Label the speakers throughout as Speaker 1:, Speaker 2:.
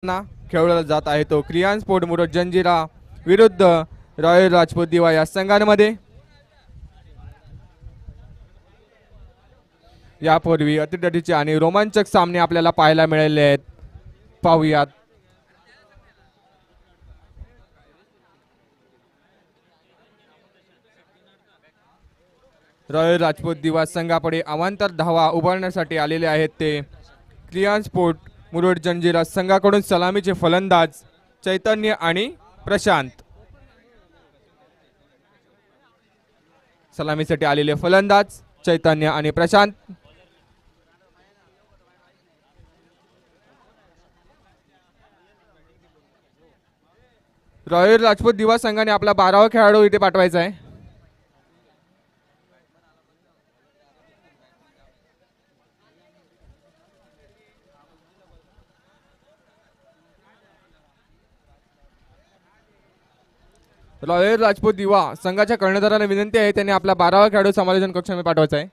Speaker 1: खेळवला जात आहे तो क्रियान स्पोर्ट मुरुड जंजिरा विरुद्ध रॉयल राजपूत दिवा या संघांमध्ये। यापूर्वी अतिटटीचे आणि रोमांचक सामने आपल्याला पाहायला मिळाले आहेत, पाहूयात। रॉयल राजपूत दिवा संघापुढे अवांतर धावा उभारण्यासाठी आलेले आहेत ते क्रियान स्पोर्ट मुरुड जंजिरा संघाकडून सलामीचे फलंदाज चैतन्य आणि प्रशांत। सलामीसाठी आलेले फलंदाज चैतन्य आणि प्रशांत। रॉयल राजपूत दिवा संघाने आपला 12वा खेळाडू इथे पाठवायचा आहे। रॉयल राजपूत दिवा संघाच्या कर्णधाराला विनंती आहे, त्यांनी आपला 12वा खेळाडू समालोचन कक्षामध्ये पाठवायचा आहे।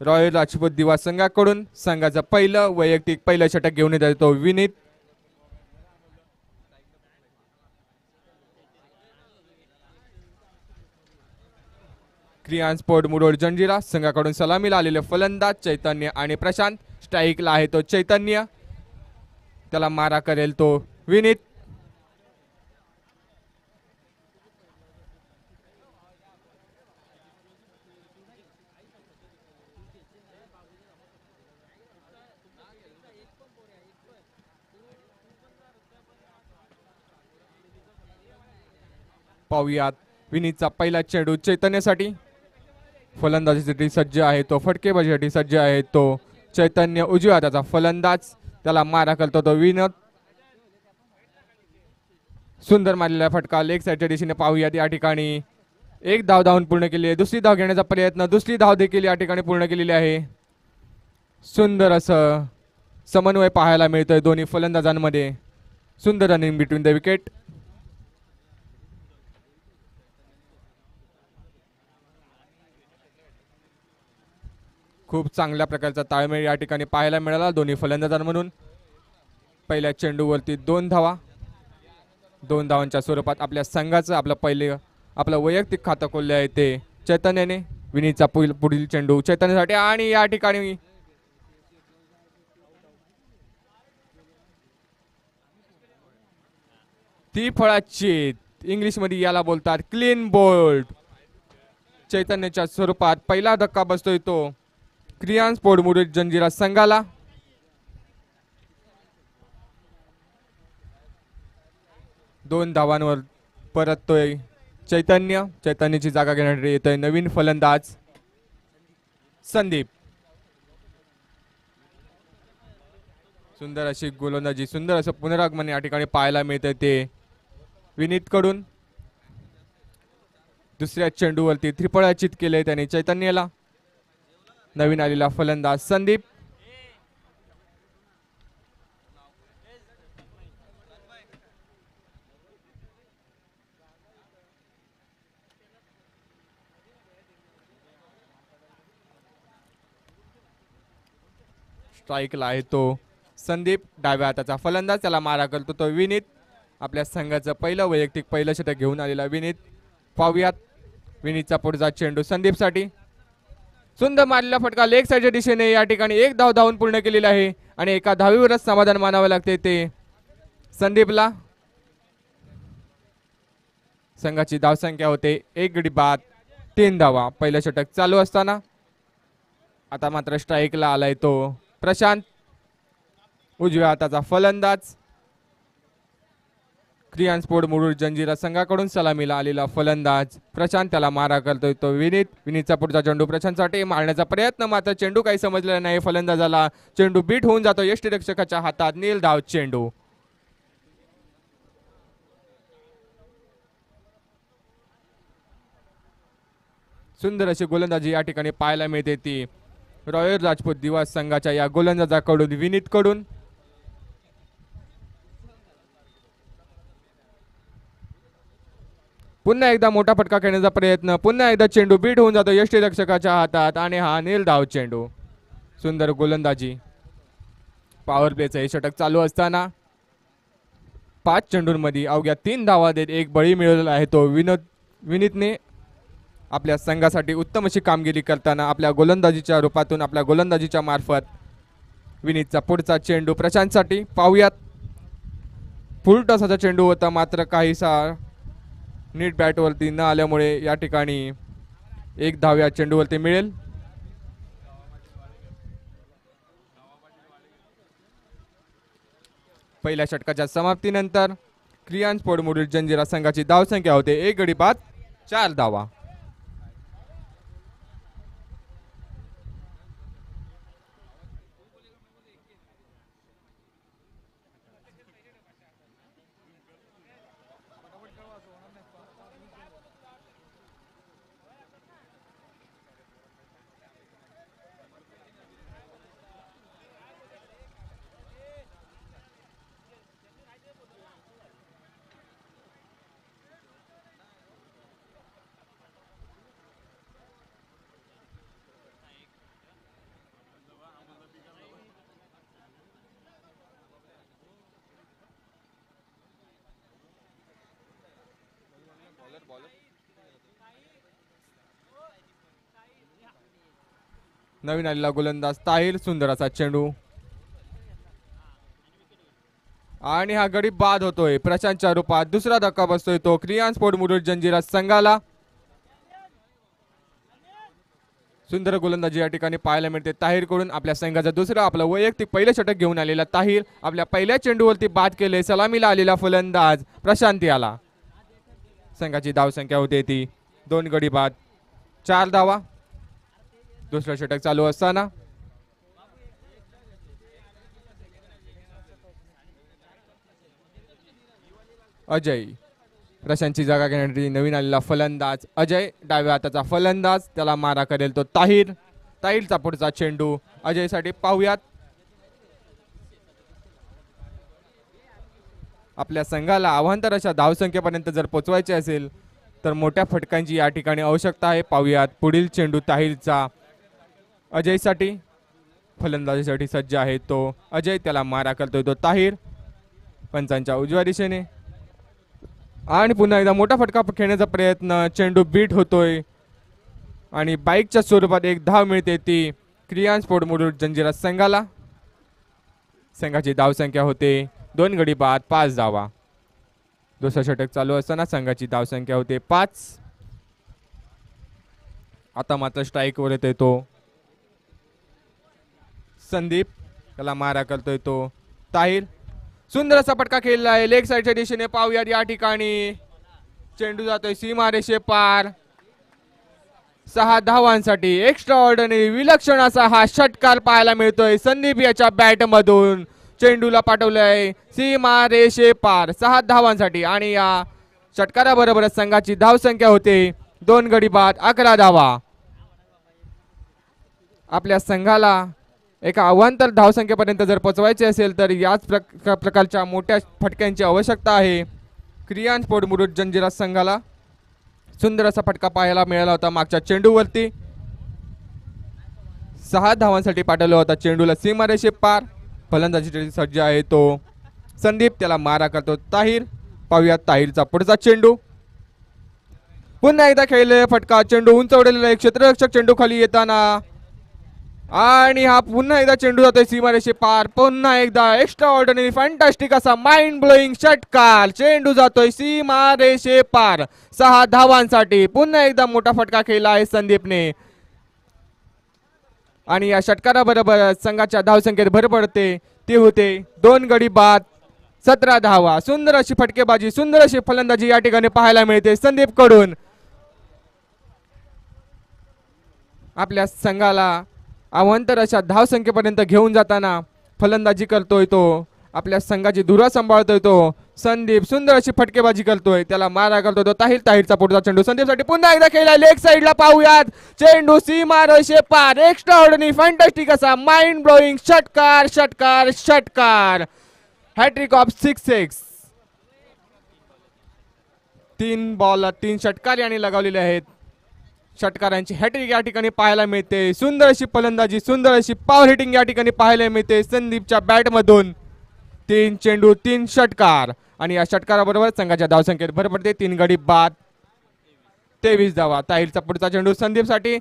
Speaker 1: रॉयल राजपूत दिवा संघाकडून संघाचं पहिलं षटक घेऊन येत तो विनीत। क्रियान स्पोर्ट मुरुड जंजिरा संघाकडून सलामीला आलेले फलंदाज चैतन्य आणि प्रशांत। स्ट्राईकला आहे तो चैतन्य, त्याला मारा करेल तो विनीत। पाहूयात विनीतचा पहिला चेंडू चैतन्यासाठी। फलंदाजीसाठी सज्ज आहे तो, फटकेबाजीसाठी सज्ज आहे तो चैतन्य। उजव्या हाताचा फलंदाज, त्याला मारा करतो तो विनोद। सुंदर मारलेला फटका लेग साईडच्या दिशेने। पाहूयात या ठिकाणी एक धाव धावून पूर्ण केली आहे, दुसरी धाव घेण्याचा प्रयत्न, दुसरी धाव देखील या ठिकाणी पूर्ण केलेली आहे। सुंदर असं समन्वय पाहायला मिळतोय दोन्ही फलंदाजांमध्ये। सुंदर रनिंग बिटवीन द विकेट। खूप चांगल्या प्रकारचा ताळमेळ या ठिकाणी पाहायला मिळाला दोन्ही फलंदाजांमधून। पहिल्या चेंडूवरती 2 धावा, 2 धावांच्या स्वरूपात आपल्या संघाचं आपलं वैयक्तिक खातं खोलले आहे ते चैतन्याने। विनीतचा पुढील चेंडू चैतन्यासाठी आणि या ठिकाणी ती फळाची इंग्लिशमध्ये याला बोलतात क्लीन बोल्ड। चैतन्याच्या स्वरूपात पहिला धक्का बसतोय तो क्रियान स्पोर्ट मुरुड जंजिरा संघाला। दोन धावांवर परततोय चैतन्य। चैतन्याची जागा घेण्यासाठी येतोय नवीन फलंदाज संदीप। सुंदर अशी गोलंदाजी, सुंदर असं पुनरागमन या ठिकाणी पाहायला मिळतंय ते विनीत कडून। दुसऱ्या चेंडूवरती त्रिफळाचित केले त्याने चैतन्याला। नवीन आलेला फलंदाज संदीप। स्ट्राईकला आहे तो संदीप, डाव्या हाताचा फलंदाज, त्याला मारा करतो तो विनीत। आपल्या संघाचं पहिलं षटक घेऊन आलेला विनीत। पाहूयात विनीतचा पुढचा चेंडू संदीपसाठी। सुंदर मारलेला फटका लेग साईडच्या दिशेने। या ठिकाणी एक धाव धावून पूर्ण केलेली आहे आणि एका धावीवरच समाधान मानावे लागते ते संदीपला। संघाची धावसंख्या होते 1 गडी बाद 3 धावा पहिलं षटक चालू असताना। आता मात्र स्ट्राईकला आलाय तो प्रशांत, उजव्या हाताचा फलंदाज। क्रियान स्पोर्ट मुरुड जंजिरा संघाकडून सलामीला आलेला फलंदाज प्रशांत, त्याला मारा करतोय तो विनीत। विनीतचा पुढचा चेंडू प्रशांतसाठी, मारण्याचा प्रयत्न, मात्र चेंडू काही समजलेला नाही फलंदाजाला। चेंडू बीट होऊन जातो यष्टिरक्षकाच्या हातात। नील धाव चेंडू। सुंदर अशी गोलंदाजी या ठिकाणी पाहायला मिळते ती रॉयल राजपूत दिवा संघाच्या या गोलंदाजाकडून विनीत कडून। पुन्हा एकदा मोठा फटका खेळण्याचा प्रयत्न, पुन्हा एकदा चेंडू बीट होऊन जातो यष्टीरक्षकाच्या हातात आणि हा निर्धाव चेंडू. सुंदर गोलंदाजी. पॉवर प्लेचं हे षटक चालू असताना 5 चेंडूंमध्ये अवघ्या 3 धावा देत एक बळी मिळवलेला आहे तो विनीतने आपल्या संघासाठी उत्तम अशी कामगिरी करताना आपल्या गोलंदाजीच्या रूपातून, आपल्या गोलंदाजीच्या मार्फत. विनीतचा पुढचा चेंडू प्रशांतसाठी. पाहूयात. फुल टॉसाचा चेंडू होता मात्र काहीसा नीट बॅटवरती न आल्यामुळे या ठिकाणी एक धाव या चेंडूवरती मिळेल. पहिल्या षटकाच्या समाप्तीनंतर क्रियान स्पोर्ट मुरुड जंजिरा संघाची धावसंख्या होते 1 गडी बाद 4 धावा. नवीन आलेला गोलंदाज ताहिर. सुंदर असा चेंडू आणि हा गडी बाद होतोय प्रशांतच्या रूपात. दुसरा धक्का बसतोय तो क्रियान स्पोर्ट मुरुड जंजिरा संघाला. सुंदर गोलंदाजी या ठिकाणी पाहायला मिळते ताहिर कडून. आपल्या संघाचा दुसरा आपलं वैयक्तिक पहिलं षटक घेऊन आलेला ताहिर आपल्या पहिल्या चेंडूवरती बाद केले. सलामीला आलेला फलंदाज प्रशांत आला. संघाची धावसंख्या होते ती 2 गडी बाद 4 धावा. दुसरं षटक चालू असताना अजय प्रशांतची जागा घेण्यासाठी नवीन आलेला फलंदाज अजय. डाव्या हाताचा फलंदाज. त्याला मारा करेल तो ताहिर. ताहिरचा पुढचा चेंडू अजयसाठी. पाहूयात. आपल्या संघाला अवांतर अशा धावसंख्येपर्यंत जर पोचवायचे असेल तर मोठ्या फटकांची या ठिकाणी आवश्यकता आहे. पाहूयात. पुढील चेंडू ताहिरचा अजयसाठी. फलंदाजीसाठी सज्ज आहे तो अजय. त्याला मारा करतोय तो ताहिर पंचांच्या उजव्या दिशेने. आणि पुन्हा एकदा मोठा फटका खेळण्याचा प्रयत्न. चेंडू बीट होतोय आणि बाईकच्या स्वरूपात एक धाव मिळते ती क्रियान स्पोर्ट मुरुड जंजिरा संघाला. संघाची धावसंख्या होते 2 गडी बाद 5 धावा. दुसरा षटक चालू असताना संघाची धावसंख्या होते 5. आता मात्र स्ट्राईकवर येतोय तो संदीप. त्याला मारा करतोय तो ताहिर. सुंदर असा फटका खेळला आहे लेग साईडच्या दिशेने. पाहूयात. या ठिकाणी चेंडू जातोय सीमारेषे पार. 6 धावांसाठी एक्स्ट्रा ऑर्डिनरी विलक्षण असा हा षटकार पाहायला मिळतोय संदीप याच्या बॅट मधून. चेंडूला पाठवलंय सीमारेषे पार 6 धावांसाठी आणि या षटकाराबरोबरच संघाची धावसंख्या होते 2 गडी बाद 11 धावा. आपल्या संघाला एका अवांतर धावसंख्येपर्यंत जर पोचवायचे असेल तर याच प्रकारच्या मोठ्या फटक्यांची आवश्यकता आहे क्रियान स्पोर्ट मुरुड जंजिरा संघाला. सुंदर असा फटका पाहायला मिळाला होता मागच्या चेंडूवरती. 6 धावांसाठी पाठवला होता चेंडूला सीमारेषे पार. फलंदाजीसाठी सज्ज आहे तो संदीप. त्याला मारा करतो ताहिर. पाहूयात ताहिरचा पुढचा चेंडू. पुन्हा एकदा खेळलेला फटका. चेंडू उंचवलेला एक क्षेत्ररक्षक चेंडू खाली येताना आणि हा पुन्हा एकदा चेंडू जातोय सीमारेषे पार. पुन्हा एकदा एक्स्ट्रा ऑर्डिनरी फॅन्टास्टिक असा माइंड ब्लोईंग षटकार. चेंडू जातोय सीमारेषे पार 6 धावांसाठी. पुन्हा एकदा मोठा फटका खेळला आहे संदीपने आणि या षटकाराबरोबर संघाच्या धावसंख्येत भर पडते. ते होते 2 गडी बाद 17 धावा. सुंदर अशी फटकेबाजी, सुंदर अशी फलंदाजी या ठिकाणी पाहायला मिळते संदीप कडून. आपल्या संघाला अवांतर अशा धावसंख्येपर्यंत घेऊन जाताना फलंदाजी करतोय तो. आपल्या संघाची धुरा सांभाळतोय तो संदीप. सुंदर अशी फटकेबाजी करतोय. त्याला मारा करतोय तो ताहिर. ताहिरचा पुढचा चेंडू संदीपसाठी. पुन्हा एकदा खेळला लेग साईडला. पाहूयात. चेंडू सीमारेषे पार. एक्स्ट्रा ऑर्डिनरी फॅन्टास्टिक असा माइंड ब्लोईंग षटकार षटकार षटकार. हॅट्रिक ऑफ 6 3 बॉलला 3 षटकार यांनी लगावलेले आहेत. षटकारांची हॅट्रिक या ठिकाणी पाहायला मिळते. सुंदर अशी फलंदाजी, सुंदर अशी पॉवर हिटिंग या ठिकाणी पाहायला मिळते संदीपच्या बॅटमधून. 3 चेंडू 3 षटकार आणि या षटकाराबरोबर संघाच्या धावसंख्येत भर पडते. 3 गडी बाद 23 धावा. ताहिरचा पुढचा चेंडू संदीपसाठी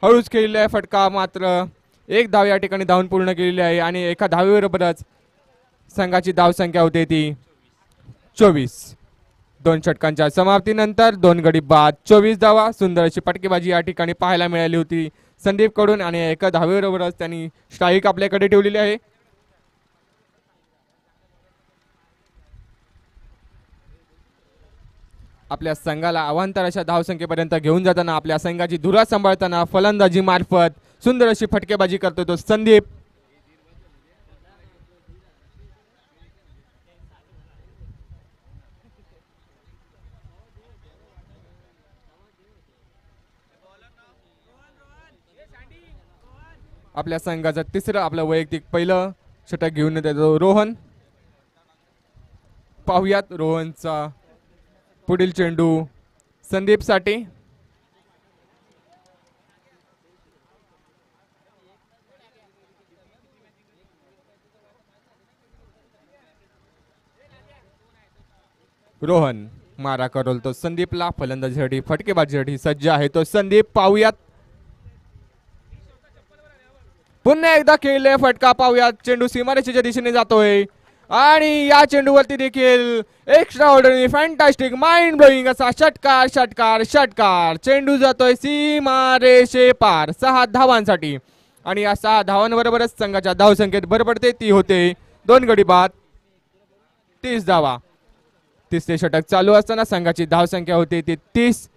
Speaker 1: हळूच खेळलेला आहे. फटका मात्र 1 धाव या ठिकाणी धावून पूर्ण केलेली आहे आणि एका धावेबरोबरच संघाची धावसंख्या होते ती 24. 2 षटकांच्या समाप्तीनंतर 2 गडी बाद 24 धावा. सुंदर अशी फटकेबाजी या ठिकाणी पाहायला मिळाली होती संदीप कडून आणि एका धावेबरोबरच त्यांनी स्ट्राईक आपल्याकडे ठेवलेली आहे. आपल्या संघाला अवांतर अशा धावसंख्येपर्यंत घेऊन जाताना आपल्या संघाची धुरा सांभाळताना फलंदाजी मार्फत सुंदर अशी फटकेबाजी करतो तो संदीप. आपल्या संघाचं तिसरं आपलं वैयक्तिक पहिलं षटक घेऊन येतो रोहन. पाहुयात रोहनचा पुढील चेंडू संदीपसाठी. रोहन मारा करल तो संदीपला. फलंदाजीसाठी फटकेबाजीसाठी सज्ज आहे तो संदीप. पाहुयात पुन्हा एकदा खेळले फटका. पाहुयात चेंडू सीमारेषेच्या दिशेने जातोय आणि या चेंडूवरती देखील extra ordinary fantastic mind blowing असा षटकार षटकार षटकार. चेंडू जातोय सीमारेषे पार 6 धावांसाठी आणि या 6 धावांबरोबरच संघाच्या धावसंख्येत भर पडते. ती होते 2 गडी बाद 30 धावा. तिसरे षटक चालू असताना संघाची धावसंख्या होते ती 30.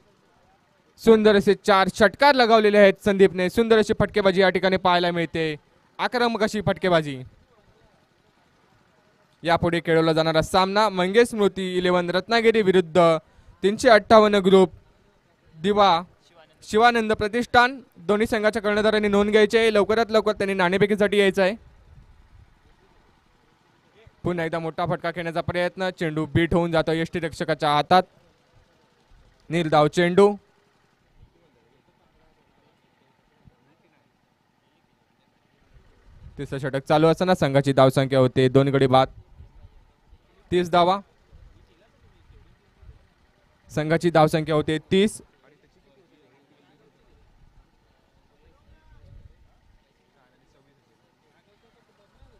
Speaker 1: सुंदर असे 4 षटकार लगावलेले आहेत संदीपने. सुंदर अशी फटकेबाजी या ठिकाणी पाहायला मिळते. आक्रमक अशी फटकेबाजी. यापुढे खेळवला जाणारा सामना मंगेश स्मृती 11 रत्नागिरी विरुद्ध 358 ग्रुप दिवा शिवानंद प्रतिष्ठान. दोन्ही संघाच्या कर्णधारांनी नोंद घ्यायची आहे. लवकरात लवकर त्यांनी नाणेफेकीसाठी यायचं आहे. पुन्हा एकदा मोठा फटका खेळण्याचा प्रयत्न. चेंडू बीट होऊन जातो यष्टीरक्षकाच्या हातात. निर्धाव चेंडू. तिसरं षटक चालू असताना संघाची धावसंख्या होते 2 गडी बाद 30 धावा. संघाची धावसंख्या होते 30.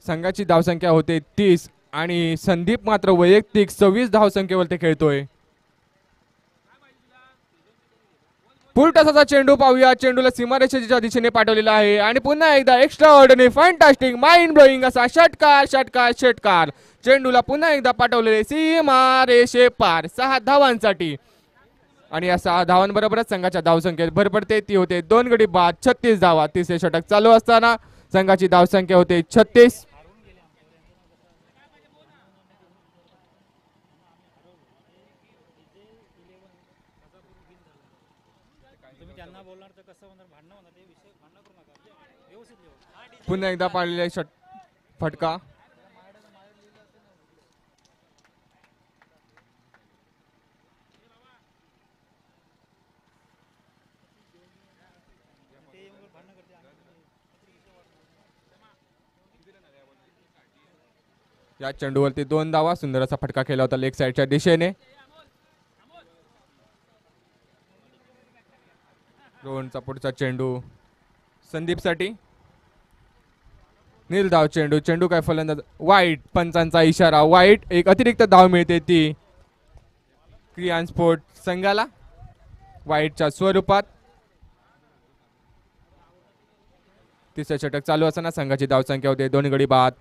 Speaker 1: संघाची धावसंख्या होते 30 आणि संदीप मात्र वैयक्तिक 26 धावसंख्येवरती खेळतोय. पुलटसाचा चेंडू पाहूया. चेंडूला सीमारेषेच्या दिशेने पाठवलेला आहे आणि पुन्हा एकदा extra ordinary fantastic mind blowing असा षटकार षटकार षटकार. चेंडूला पुन्हा एकदा पाठवलेले सीमारेषे पार 6 धावांसाठी आणि या 6 धावांबरोबरच संघाच्या धावसंख्येत भर पडते. ती होते 2 गडी बाद 36 धावा. तिसरे षटक चालू असताना संघाची धावसंख्या होते 36. पुन्हा एकदा पाडलेला फटका. या चेंडूवरती 2 धावा. सुंदर असा फटका खेळला होता लेग साइडच्या दिशेने. रोहनचा पुढचा चेंडू संदीपसाठी. निर्धाव चेंडू. चेंडू काय फलंदाज वाईट. पंचांचा इशारा वाईट. एक अतिरिक्त धाव मिळते ती क्रियान स्पोर्ट संघाला वाईटच्या स्वरूपात. तिसरे षटक चालू असताना संघाची धावसंख्या होते 2 गडी बाद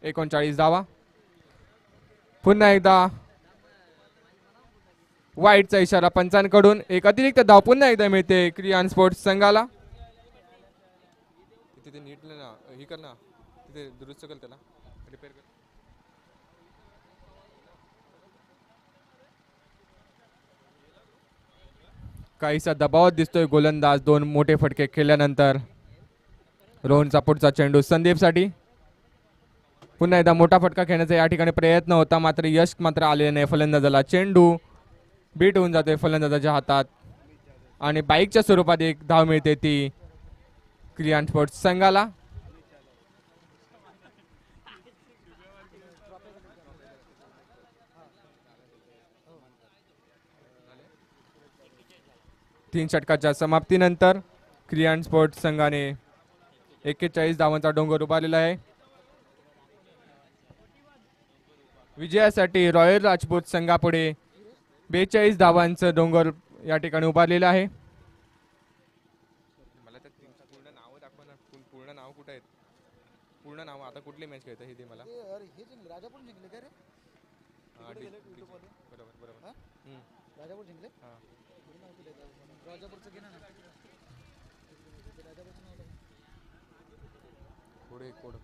Speaker 1: 39 धावा. पुन्हा एकदा वाईटचा इशारा पंचांकडून. एक अतिरिक्त धाव पुन्हा एकदा मिळते क्रियान स्पोर्ट्स संघाला. तिथे नीट ना ही कर ना. तिथे दुरुस्त कर त्याला रिपेअर कर. काहीसा दबावात दिसतोय गोलंदाज. 2 मोठे फटके खेळल्यानंतर रोहनचा पुढचा चेंडू संदीपसाठी. पुन्हा एकदा मोठा फटका खेळण्याचा या ठिकाणी प्रयत्न होता, मात्र यश मात्र आलेले नाही फलंदाजाला. चेंडू बीट होऊन जातोय फलंदाजाच्या हातात आणि बाईकच्या स्वरूपात एक धाव मिळते ती क्रियान स्पोर्ट्स संघाला. तीन षटकाच्या समाप्तीनंतर क्रियान स्पोर्ट्स संघाने 41 धावांचा डोंगर उभारलेला आहे. विजयासाठी रॉयल राजपूत संघापुढे 42 धावांचं डोंगर या ठिकाणी उभारलेलं आहे. मला त्या टीमचं पूर्ण नाव दाखवा ना. पूर्ण नाव कुठे आहेत? पूर्ण नाव आता कुठली मॅच खेळतं हे ते मला.
Speaker 2: राजापूर जिंकले का रे?
Speaker 1: बरोबर बरोबर.
Speaker 2: राजापूर जिंकले. राजापूरचं घे ना. राजापूरचं नाव
Speaker 1: पुढे कोड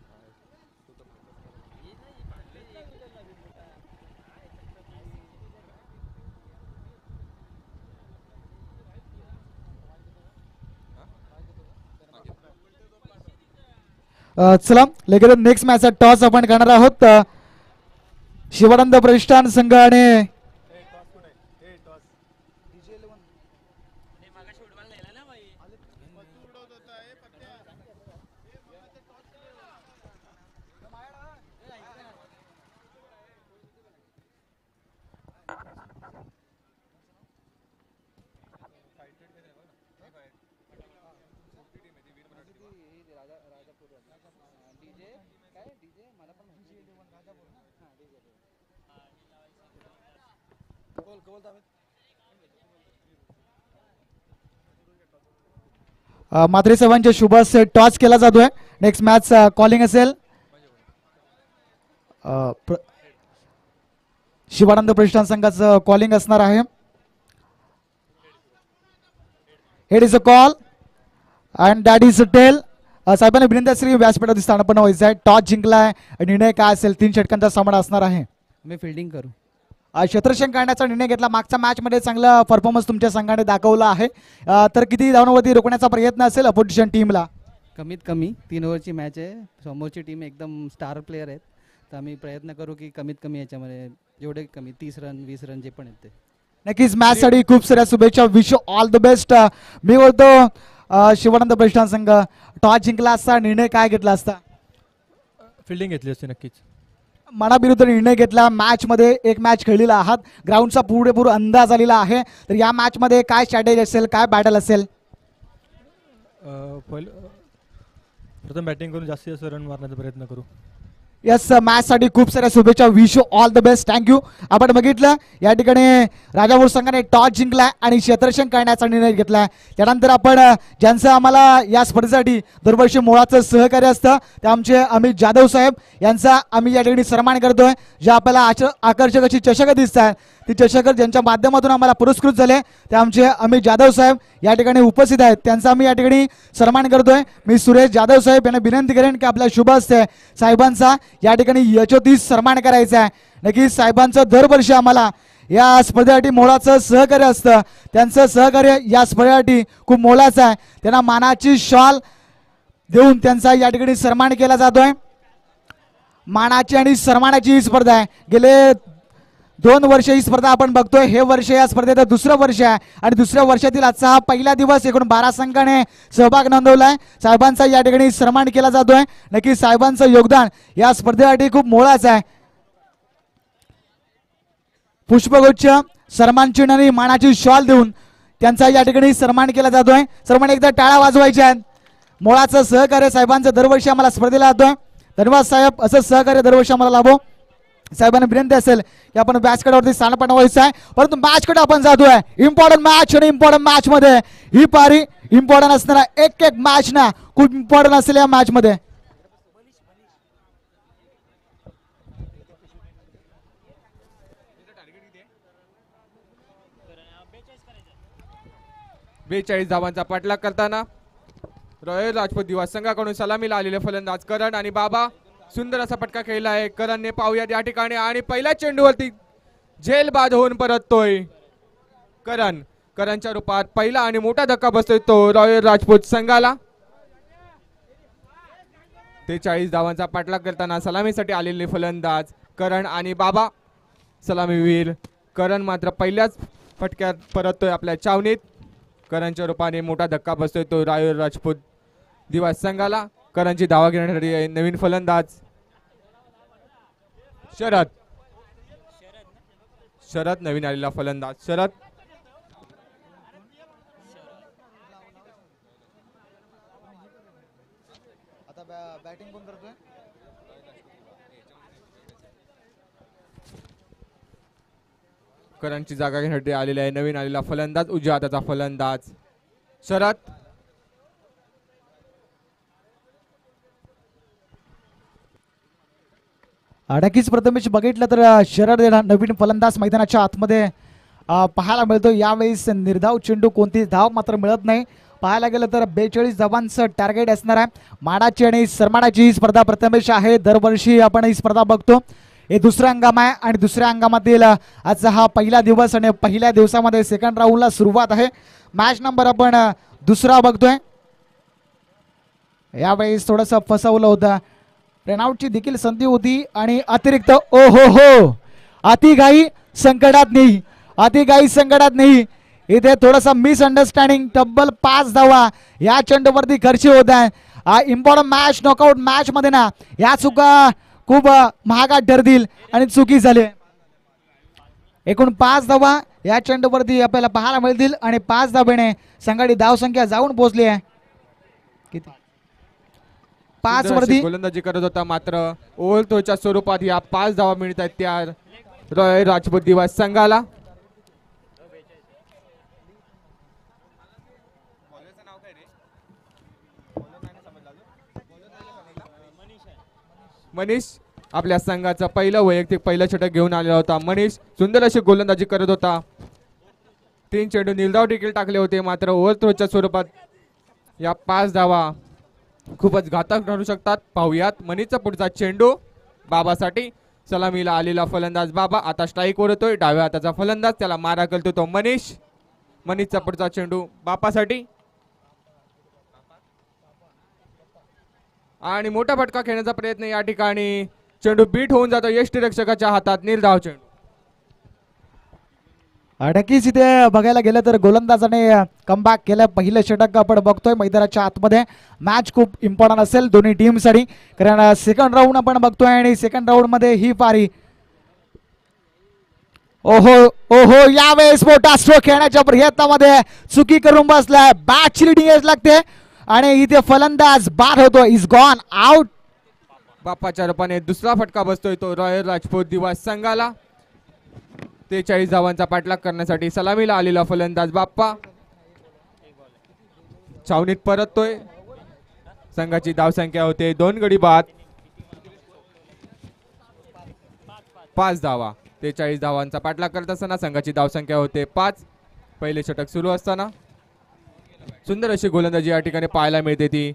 Speaker 2: चला लगेच नेक्स्ट मॅचचा टॉस आपण करणार आहोत. शिवानंद प्रतिष्ठान संघ आणि मात्रे साहेबांच्या शुभ टॉस केला जातोय. नेक्स्ट मॅच कॉलिंग असेल शिवानंद प्रतिष्ठान संघाचं कॉलिंग असणार आहे. Head is a call and that is a tail. साहेबांना विनंती श्री व्यासपीठात स्थानापन्न व्हायचं आहे. टॉस जिंकलाय. निर्णय काय असेल? 3 षटकांचा सामना असणार आहे.
Speaker 3: मी फिल्डिंग करू.
Speaker 2: क्षेत्ररक्षण करण्याचा निर्णय घेतला. मागच्या मॅच मध्ये चांगला परफॉर्मन्स तुमच्या संघाने दाखवला आहे. तर किती धावांवरती रोखण्याचा प्रयत्न असेल अपोजिशन टीमला?
Speaker 3: कमीत कमी 3 ओव्हरची मॅच आहे. समोरची टीम एकदम स्टार प्लेयर आहेत, तर आम्ही प्रयत्न करू की कमीत कमी याच्यामध्ये जेवढे कमी 30 रन 20 रन जे पण आहेत ते.
Speaker 2: नक्कीच मॅच साठी खूप साऱ्या शुभेच्छा. Wish you all the best. मी बोलतो शिवानंद प्रतिष्ठान संघ टॉस जिंकला असता निर्णय काय घेतला असता?
Speaker 4: फिल्डिंग घेतली असते नक्कीच.
Speaker 2: मनाविरुद्ध निर्णय घेतला. मॅच मध्ये एक मॅच खेळलेला आहात. ग्राउंडचा पुरेपूर अंदाज आलेला आहे. तर या मॅच मध्ये काय स्ट्रॅटेजी असेल, काय बॅटल असेल?
Speaker 4: प्रथम बॅटिंग करून जास्तीत जास्त रन मारण्याचा प्रयत्न करू.
Speaker 2: यस, मॅच साठी खूप साऱ्या शुभेच्छा. Wish you all the best. Thank you. आपण बघितलं या ठिकाणी राजापूर संघाने टॉस जिंकलाय आणि क्षेत्ररक्षण करण्याचा निर्णय घेतलाय. त्यानंतर आपण ज्यांचं आम्हाला या स्पर्धेसाठी दरवर्षी मोळाचं सहकार्य असतं ते आमचे अमित जाधव साहेब यांचा आम्ही या ठिकाणी सन्मान करतोय. जे आपल्याला आकर्षक अशी चषकं दिसत आहेत ती चषकं ज्यांच्या माध्यमातून आम्हाला पुरस्कृत झाले ते आमचे अमित जाधव साहेब या ठिकाणी उपस्थित आहेत. त्यांचा आम्ही या ठिकाणी सन्मान करतोय. मी सुरेश जाधव साहेब यांना विनंती करेन की आपल्या शुभ हस्ते साहेबांचा या ठिकाणी यशोतीस सन्मान करायचा आहे. नक्कीच साहेबांचं दरवर्षी आम्हाला या स्पर्धेसाठी मोलाचं सहकार्य असतं. त्यांचं सहकार्य या स्पर्धेसाठी खूप मोलाचं आहे. त्यांना मानाची शॉल देऊन त्यांचा या ठिकाणी सन्मान केला जातोय. मानाची आणि सन्मानाची ही स्पर्धा आहे. गेले 2 वर्ष ही स्पर्धा आपण बघतोय. हे वर्ष या स्पर्धेचं दुसरं वर्ष आहे आणि दुसऱ्या वर्षातील आजचा हा पहिला दिवस. एकूण 12 संघाने सहभाग नोंदवलाय. साहेबांचा या ठिकाणी सन्मान केला जातोय. नक्की साहेबांचं योगदान या स्पर्धेसाठी खूप मोलाचं आहे. पुष्पगुच्छ, सन्मान चिन्ह आणि मानाची शॉल देऊन त्यांचा या ठिकाणी सन्मान केला जातोय. सर्वांनी एकदा टाळ्या वाजवायच्या आहेत. मोलाचं सहकार्य साहेबांचं दरवर्षी आम्हाला स्पर्धेला जातोय. धन्यवाद साहेब. असं सहकार्य दरवर्षी आम्हाला लाभो. साहेबांना विनंती असेल की आपण व्यासपीठावरती स्थानापन्न व्हायचं आहे. परंतु मॅच कडे आपण जातोय. इम्पॉर्टंट मॅच आणि इम्पॉर्टंट मॅच मध्ये ही पारी इम्पॉर्टंट असणारा एक मॅच ना खूप इम्पॉर्टंट असेल या मॅच मध्ये.
Speaker 1: बेचाळीस धावांचा पाठलाग करताना रॉयल राजपूत दिवा संघाकडून सलामीला आलेले फलंदाज करण आणि बाबा सुंदर असा फटका खेळला आहे. करणने पाहूयात या ठिकाणी आणि पहिल्या चेंडूवरती झेल बाद होऊन परततोय करणच्या रूपात पहिला आणि मोठा धक्का बसतोय तो रॉयल राजपूत संघाला. 43 धावांचा पाठलाग करताना सलामीसाठी आलेले फलंदाज करण आणि बाबा. सलामीवीर करण मात्र पहिल्याच फटक्यात परततोय आपल्या चावणीत. करणच्या रूपाने मोठा धक्का बसतोय तो रॉयल राजपूत दिवस संघाला. करणची धावा घेण्यासाठी नवीन फलंदाज शरद. शरद नवीन आलेला फलंदाज शरद.
Speaker 2: बॅटिंग कोण करतोय?
Speaker 1: करणची जागा घेण्यासाठी आलेला आहे नवीन आलेला फलंदाज उजव्या हाताचा फलंदाज शरद.
Speaker 2: नक्कीच प्रथमेश बघितलं तर शरद नवीन फलंदाज मैदानाच्या आतमध्ये पाहायला मिळतो. यावेळेस निर्धाव चेंडू कोणती धाव मात्र मिळत नाही. पाहायला गेलं तर 42 धावांचं टार्गेट असणार आहे. माडाची आणि सरमाडाची ही स्पर्धा प्रथमेश आहे. दरवर्षी आपण ही स्पर्धा बघतो. हे दुसरा हंगाम आहे आणि दुसऱ्या हंगामातील आजचा हा पहिला दिवस आणि पहिल्या दिवसामध्ये सेकंड राऊंडला सुरुवात आहे. मॅच नंबर आपण दुसरा बघतोय. यावेळेस थोडंसं फसवलं होतं. रनआउटची देखील संधी होती आणि अतिरिक्त ओ हो अतिघाई संकटात नाही. अतिघाई संकटात नाही. इथे थोडासा मिसअंडरस्टँडिंग. तब्बल 5 धावा या चेंडूवरती खर्ची होत आहे. इम्पॉर्टंट मॅच नॉकआउट मॅच मध्ये ना या चुका खूप महागात ठरतील आणि चुकी झाली. एकूण 5 धावा या चेंडूवरती आपल्याला पाहायला मिळतील आणि 5 धावेने संघाची धावसंख्या जाऊन पोहोचली आहे. किती 5 वरती
Speaker 1: गोलंदाजी करत होता मात्र ओव्हरथ्रोच्या स्वरूपात या 5 धावा मिळत आहेत त्या रॉयल राजपूत दिवस संघाला. मनीष आपल्या संघाचं पहिलं षटक घेऊन आलेला होता. मनीष सुंदर अशी गोलंदाजी करत होता. 3 चेंडू निर्धाव देखील टाकले होते मात्र ओव्हरथ्रोच्या स्वरूपात या 5 धावा खूपच घातक ठरू शकतात. पाहुयात मनीषचा पुढचा चेंडू बाबासाठी. सलामीला आलेला फलंदाज बाबा आता स्ट्राईकवर येतोय. डाव्या हाताचा फलंदाज त्याला मारा करतो तो मनीष. मनीषचा पुढचा चेंडू बापासाठी आणि मोठा फटका खेळण्याचा प्रयत्न. या ठिकाणी चेंडू बीट होऊन जातो यष्टीरक्षकाच्या हातात. निर्धाव चेंडू.
Speaker 2: नक्कीच इथे बघायला गेलं तर गोलंदाजाने कमबॅक केलं. पहिलं षटक आपण बघतोय मैदानाच्या आतमध्ये. मॅच खूप इम्पॉर्टंट असेल दोन्ही टीमसाठी कारण सेकंड राऊंड आपण बघतोय आणि सेकंड राऊंड मध्ये ही पारी ओहो यावेळेस मोठा स्ट्रोक खेळण्याच्या प्रयत्नामध्ये चुकी करून बसलाय. बॅटची लिडिंग एज लागते आणि इथे फलंदाज बाद होतो. Is gone out.
Speaker 1: बाप्पाच्या रूपाने दुसरा फटका बसतोय तो रॉयल राजपूत दिवस संघाला. 43 धावांचा पाठलाग करण्यासाठी सलामीला आलेला फलंदाज बाप्पा छावणीत परततोय. संघाची धावसंख्या होते 2 गडी बाद 5 धावा. 43 धावांचा पाठलाग करत असताना संघाची धावसंख्या होते 5. पहिले षटक सुरू असताना सुंदर अशी गोलंदाजी या ठिकाणी पाहायला मिळते. ती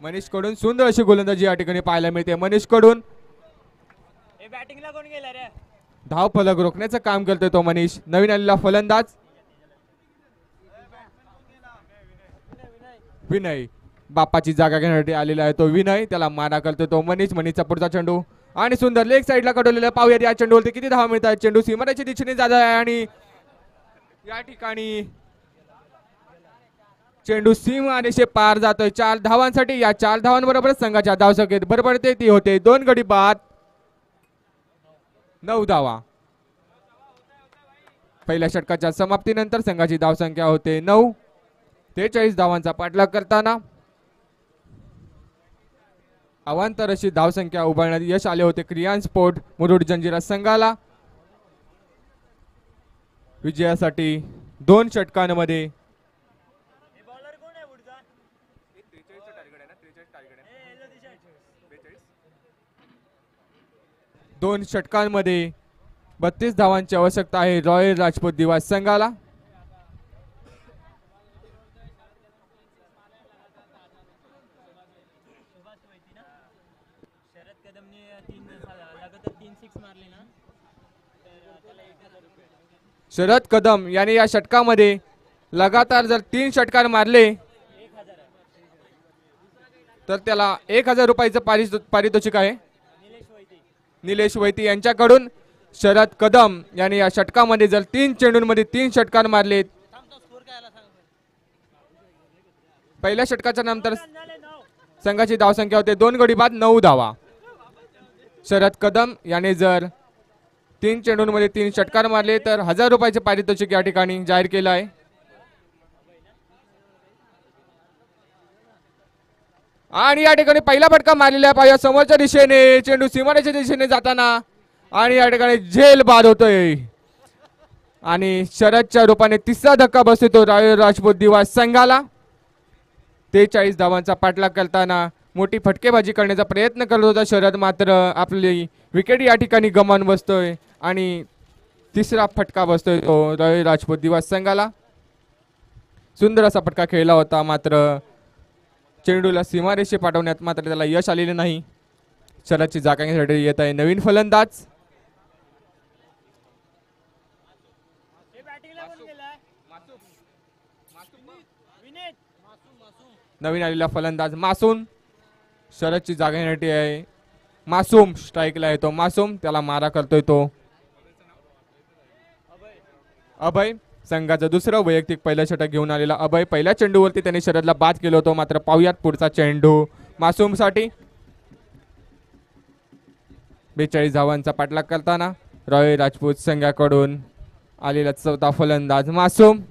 Speaker 1: मनीष कडून सुंदर अशी गोलंदाजी या ठिकाणी पाहायला मिळते. मनीष कडून धाव फलक रोखण्याचं काम करतोय तो मनीष. नवीन आलेला फलंदाज विनय. बाप्पाची जागा घेण्यासाठी आलेला आहे तो विनय. त्याला मारा करतोय तो मनीष. मनीषचा पुढचा चेंडू आणि सुंदर लेग साईडला कडवलेला. पाहूयात या चेंडूवरती किती धावा मिळतात. चेंडू सीमारेषेच्या दिशेने जात आहे आणि या ठिकाणी चेंडू सीमारेषे पार जातोय 4 धावांसाठी. या 4 धावांबरोबरच संघाच्या धावसंख्येत भर पडते. ती होते 2 गडी बाद 9 धावा. पहिल्या षटकाच्या समाप्तीनंतर संघाची धावसंख्या होते 9. 43 धावांचा पाठलाग करताना अवांतर अशी धावसंख्या उभारण्यात यश आले होते क्रियान स्पोर्ट मुरुड जंजिरा संघाला. विजयासाठी 2 षटकांमध्ये 2 षटकांमध्ये 32 धावांची आवश्यकता आहे रॉयल राजपूत दिवस संघाला. शरद कदम याने या षटकामध्ये लगातार जर 3 षटकार मारले तर त्याला 1000 रुपयाचं पारितोषिक आहे. निलेश वैती यांच्याकडून शरद कदम यांनी या षटकामध्ये जर 3 चेंडूंमध्ये 3 षटकार मारले. पहिल्या षटकाच्या नंतर संघाची धावसंख्या होते 2 गडी बाद 9 धावा. शरद कदम याने जर 3 चेंडूंमध्ये 3 षटकार मारले तर 1000 रुपयाचे पारितोषिक या ठिकाणी जाहीर केलं आहे. आणि या ठिकाणी पहिला फटका मारलेला पाहिजे समोरच्या दिशेने, चेंडू सीमारेच्या दिशेने जाताना आणि या ठिकाणी झेल बाद होतोय आणि शरदच्या रूपाने तिसरा धक्का बसतो रॉयल राजपूत दिवास संघाला. 43 धावांचा पाठलाग करताना मोठी फटकेबाजी करण्याचा प्रयत्न करत होता शरद, मात्र आपली विकेट या ठिकाणी गमावून बसतोय आणि तिसरा फटका बसतोय तो रॉयल राजपूत दिवास संघाला. सुंदर असा फटका खेळला होता, मात्र चेंडूला सीमारेषे पाठवण्यात मात्र त्याला यश आलेले नाही. शरदची जागा घेण्यासाठी येत आहे नवीन फलंदाज. नवीन आलेला फलंदाज मासूम. शरदची जागा घेण्यासाठी आहे मासूम. स्ट्राईकला येतो मासूम, त्याला मारा करतोय तो अभय. संघाचं दुसरं वैयक्तिक पहिलं षटक घेऊन आलेला अभय. पहिल्या चेंडूवरती त्याने शरदला बाद केलं होतं, मात्र पाहुयात पुढचा चेंडू मासूम साठी. 42 धावांचा पाठलाग करताना रॉयल राजपूत संघाकडून आलेला चौथा फलंदाज मासूम.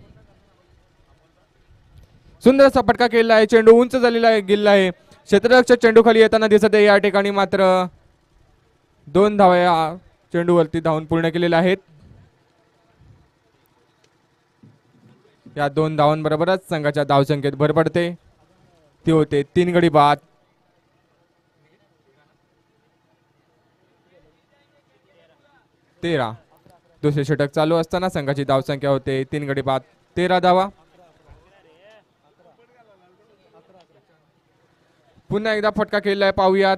Speaker 1: सुंदर असा फटका केलेला आहे, चेंडू उंच झालेला आहे, गेलेला आहे. क्षेत्ररक्षक चेंडू खाली येताना दिसत आहे. या ठिकाणी मात्र 2 धावा या चेंडूवरती धावून पूर्ण केलेल्या आहेत. या 2 धावांबरोबरच संघाच्या धावसंख्येत भर पडते. ती होते 3 गडी बाद. तेरा. दुसरे षटक चालू असताना संघाची धावसंख्या होते 3 गडी बाद 13 धावा. पुन्हा एकदा फटका खेळलाय, पाहूयात.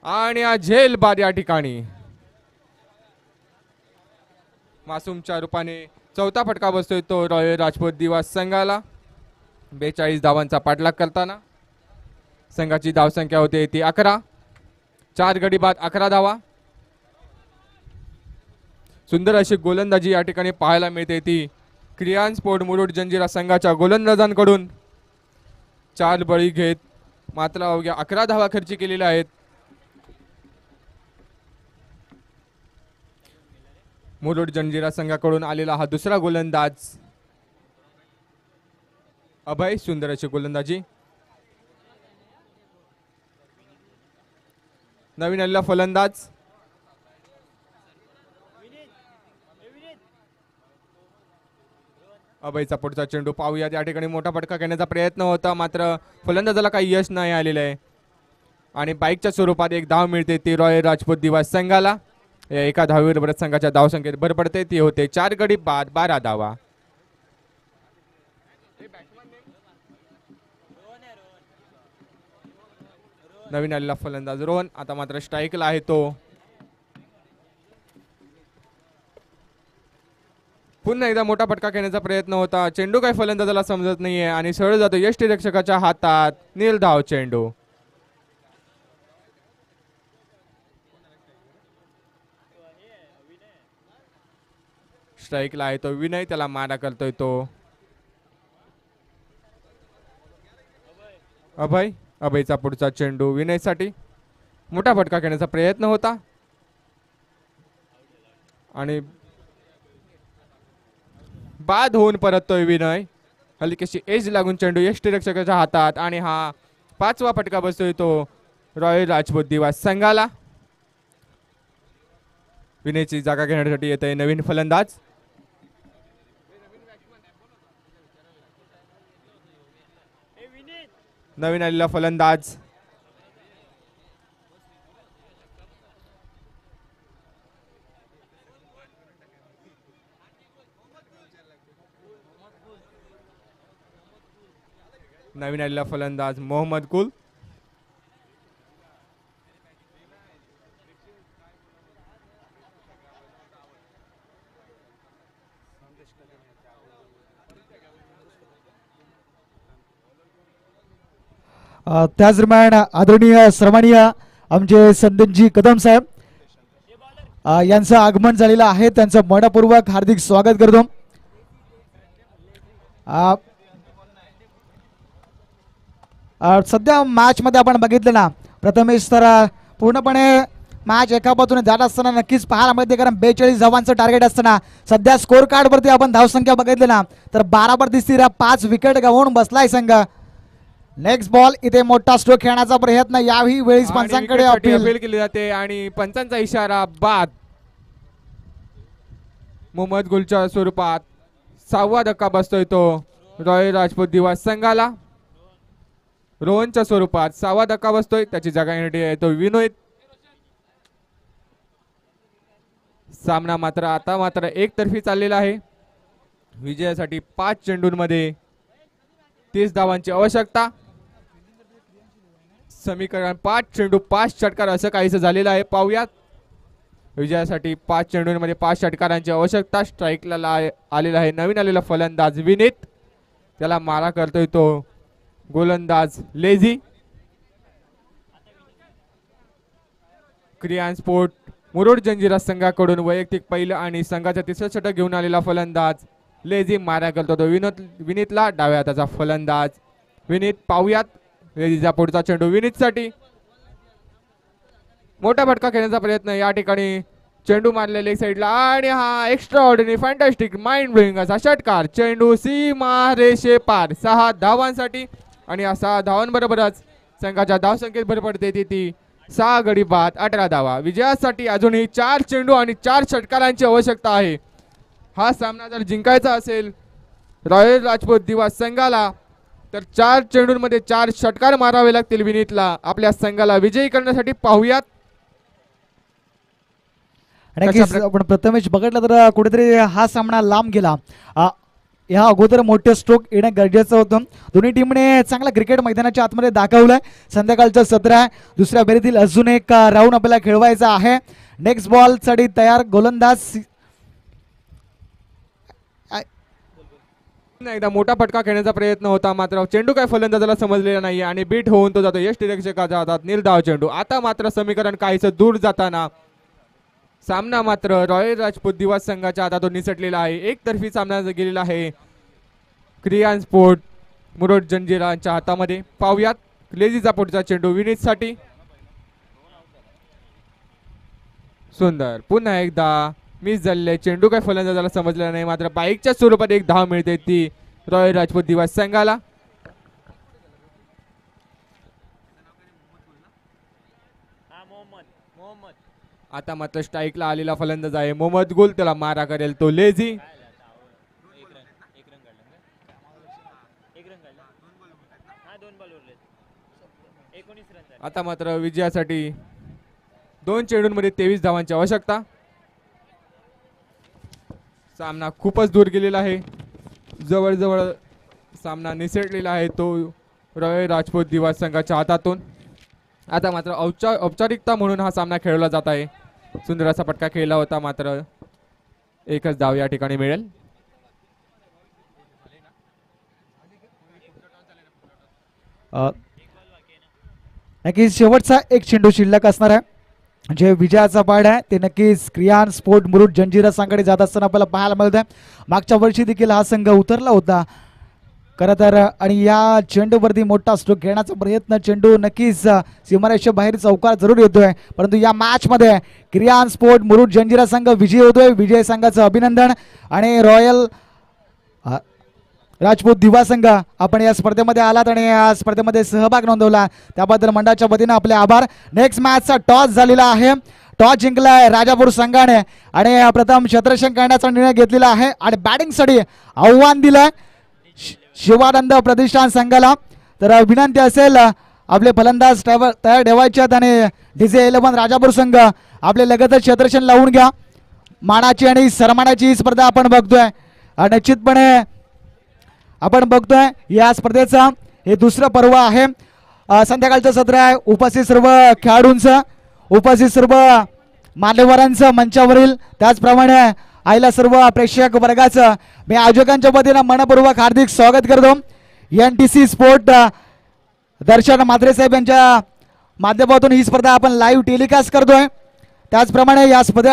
Speaker 1: आणि हा झेल बाद या ठिकाणी मासूमच्या रूपाने चौथा फटका बसतोय तो रॉयल राजपूत दिवास संघाला. 42 धावांचा पाठलाग करताना संघाची धावसंख्या होते ती 11. 4 गडी बाद 11 धावा. सुंदर अशी गोलंदाजी या ठिकाणी पाहायला मिळते ती क्रियान स्पोर्ट मुरुड जंजिरा संघाच्या गोलंदाजांकडून. 4 बळी घेत मात्र अवघ्या 11 धावा खर्ची केलेल्या आहेत. मुरुड जंजिरा संघाकडून आलेला हा दुसरा गोलंदाज अभय. सुंदर अशी गोलंदाजी. नवीन आलेला फलंदाज अभयचा पुढचा चेंडू पाहूयात. या ठिकाणी मोठा फटका घेण्याचा प्रयत्न होता, मात्र फलंदाजाला काही यश नाही आलेलं आहे आणि बाईकच्या स्वरूपात एक धाव मिळते ती रॉयल राजपूत दिवास संघाला. या एका धावेबरोबर संघाच्या धावसंख्येत भर पडते. ती होते 4 गडी बाद 12 धावा. नवीन आलेला फलंदाज रोहन. आता मात्र स्ट्राईकला आहे तो. पुन्हा एकदा मोठा फटका खेळण्याचा प्रयत्न होता, चेंडू काय फलंदाजाला समजत नाहीये आणि सरळ जातो यष्टीरक्षकाच्या हातात. निर्धाव चेंडू. स्ट्राईकला आहे तो विनय, त्याला मारा करतोय तो अभय. अभयचा पुढचा चेंडू विनयसाठी. मोठा फटका खेळण्याचा प्रयत्न होता आणि बाद होऊन परततोय विनय. हलकीशी एज लागून चेंडू यष्टीरक्षकाच्या हातात आणि हा 5वा फटका बसतोय तो रॉयल राजपूत दिवास संघाला. विनयची जागा घेण्यासाठी येत आहे नवीन फलंदाज. नवीन आलेला फलंदाज मोहम्मद कुल.
Speaker 2: त्याच दरम्यान आदरणीय सन्माननीय आमचे संदीपजी कदम साहेब यांचं आगमन झालेलं आहे, त्यांचं मनपूर्वक हार्दिक स्वागत करतो. सध्या मॅच मध्ये आपण बघितलं ना प्रथमेश, तर पूर्णपणे मॅच एका बाजूने जात असताना नक्कीच पाहायला मिळते, कारण 42 धावांचं टार्गेट असताना सध्या स्कोर कार्ड वरती आपण धावसंख्या बघितली ना तर 12 स्थिर 5 विकेट गमावून बसलाय संघ. नेक्स्ट बॉल इथे मोठा स्ट्रोक खेळण्याचा प्रयत्न, याही वेळी पंचांकडे
Speaker 1: अपील केली जाते आणि पंचांचा इशारा बाद. मोहम्मद गुलच्या स्वरूपात 6वा धक्का बसतोय तो रॉयल राजपूत दिवस संघाला. रोहनच्या स्वरूपात 6वा धक्का बसतोय, त्याची जागा येण्यासाठी आहे तो विनोद. सामना मात्र आता एकतर्फी चाललेला आहे. विजयासाठी 5 चेंडूंमध्ये 30 धावांची आवश्यकता. समीकरण 5 चेंडू 5 षटकार असं काहीसं झालेलं आहे. पाहूयात. विजयासाठी 5 चेंडूंमध्ये 5 षटकारांची आवश्यकता. स्ट्राईकला आलेला आहे नवीन आलेला फलंदाज विनीत, त्याला मारा करतोय तो गोलंदाज लेझी. क्रियान स्पोर्ट मुरुड जंजिरा संघाकडून वैयक्तिक पहिलं आणि संघाचा तिसरं षटक घेऊन आलेला फलंदाज लेझी मारा करतो तो विनीतला. डाव्या हाताचा फलंदाज विनीत. पाहूयात लेझीचा पुढचा चेंडू विनीतसाठी. मोठा फटका खेळण्याचा प्रयत्न, या ठिकाणी चेंडू मारलेला एक साईडला आणि हा extra ordinary fantastic mind blowing असा षटकार. चेंडू सीमा रेषे पार 6 धावांसाठी आणि या 6 धावांबरोबरच संघाच्या धावसंख्येत भर पडते ती 6 गडी बाद 18 धावा. विजयासाठी अजूनही 4 चेंडू आणि 4 षटकारांची आवश्यकता आहे. हा सामना जर जिंकायचा असेल रॉयल राजपूत दिवस संघाला तर 4 चेंडूंमध्ये 4 षटकार मारावे लागतील विनीतला आपल्या संघाला विजयी करण्यासाठी. पाहूयात.
Speaker 2: आपण प्रथमेश बघितलं तर कुठेतरी हा सामना लांब गेला. या अगोदर मोठे स्ट्रोक येणं गरजेचं होतं. दोन्ही टीमने चांगला क्रिकेट मैदानाच्या आतमध्ये दाखवलंय. संध्याकाळचं सत्र आहे, दुसऱ्या फेरीतील अजून एक राऊंड आपल्याला खेळवायचा आहे. नेक्स्ट बॉल साठी तयार गोलंदाज.
Speaker 1: एकदा मोठा फटका खेळण्याचा प्रयत्न होता, मात्र चेंडू काय फलंदाजाला समजलेला नाही आणि बीट होऊन तो जातो यष्टिरक्षकाच्या हातात निर्धाव चेंडू. आता मात्र समीकरण काहीसं दूर जाताना सामना मात्र रॉयल राजपूत दिवस संघाच्या हातातून निसटलेला आहे. एकतर्फी सामना गेलेला आहे क्रियान स्पोर्ट मुरुड जंजिरांच्या हातामध्ये. पाहूयात. लेझीचा पुढचा चेंडू विनीतसाठी. सुंदर. पुन्हा एकदा मिस झालेले चेंडू काय फलंदाजाला समजलेला नाही, मात्र बाईकच्या स्वरूपात एक धाव मिळते ती रॉयल राजपूत दिवस संघाला. आता मात्र स्ट्राईकला आलेला फलंदाज आहे मोहम्मद गुल, त्याला मारा करेल तो लेझी. आता मात्र विजयासाठी 2 चेंडूंमध्ये 23 धावांची आवश्यकता. सामना खूपच दूर गेलेला आहे, जवळजवळ सामना निसटलेला आहे तो रॉयल राजपूत दिवस संघाच्या हातातून. आता मात्र औपचारिकता म्हणून हा सामना खेळला जात आहे. सुंदर असा फटका खेळला होता, मात्र एकच धाव या ठिकाणी मिळेल.
Speaker 2: नक्कीच शेवटचा एक चेंडू शिल्लक असणार आहे. जे विजयाचा पाड आहे ते नक्कीच क्रियान स्पोर्ट मुरुड जंजिरा संघाकडे जात असताना आपल्याला पाहायला मिळत आहे. मागच्या वर्षी देखील हा संघ उतरला होता खरं तर, आणि या चेंडूवरती मोठा स्ट्रोक घेण्याचा प्रयत्न. चेंडू नक्कीच सीमारेषे बाहेर चौकार जरूर येतोय, परंतु या मॅच मध्ये क्रियान स्पोर्ट मुरुड जंजिरा संघ विजयी होतोय. विजय संघाचं अभिनंदन. आणि रॉयल राजपूत दिवा संघ आपण या स्पर्धेमध्ये आलात आणि या स्पर्धेमध्ये सहभाग नोंदवला त्याबद्दल मंडळाच्या वतीने आपले आभार. नेक्स्ट मॅचचा टॉस झालेला आहे. टॉस जिंकलाय राजापूर संघाने आणि प्रथम क्षेत्ररक्षण करण्याचा निर्णय घेतलेला आहे आणि बॅटिंगसाठी आव्हान दिलंय शिवानंद प्रतिष्ठान संघाला. तर विनंती असेल आपले फलंदाज तयार ठेवायचे आहेत आणि डीजे 11 राजापूर संघ आपले लगतच क्षेत्ररक्षण लावून घ्या. मानाची आणि सन्मानाची ही स्पर्धा आपण बघतोय. निश्चितपणे आपण बघतोय या स्पर्धेचं हे दुसरं पर्व आहे. संध्याकाळचं सत्र आहे. उपस्थित सर्व खेळाडूंचं, उपस्थित सर्व मान्यवरांचं मंचावरील, त्याचप्रमाणे आईला सर्व प्रेक्षक वर्गाचं मी आयोजकांच्या वतीनं मनपूर्वक हार्दिक स्वागत करतो. NTC स्पोर्ट दर्शन मात्रे साहेब यांच्या माध्यमातून ही स्पर्धा आपण लाईव्ह टेलिकास्ट करतोय. त्याचप्रमाणे या स्पर्धे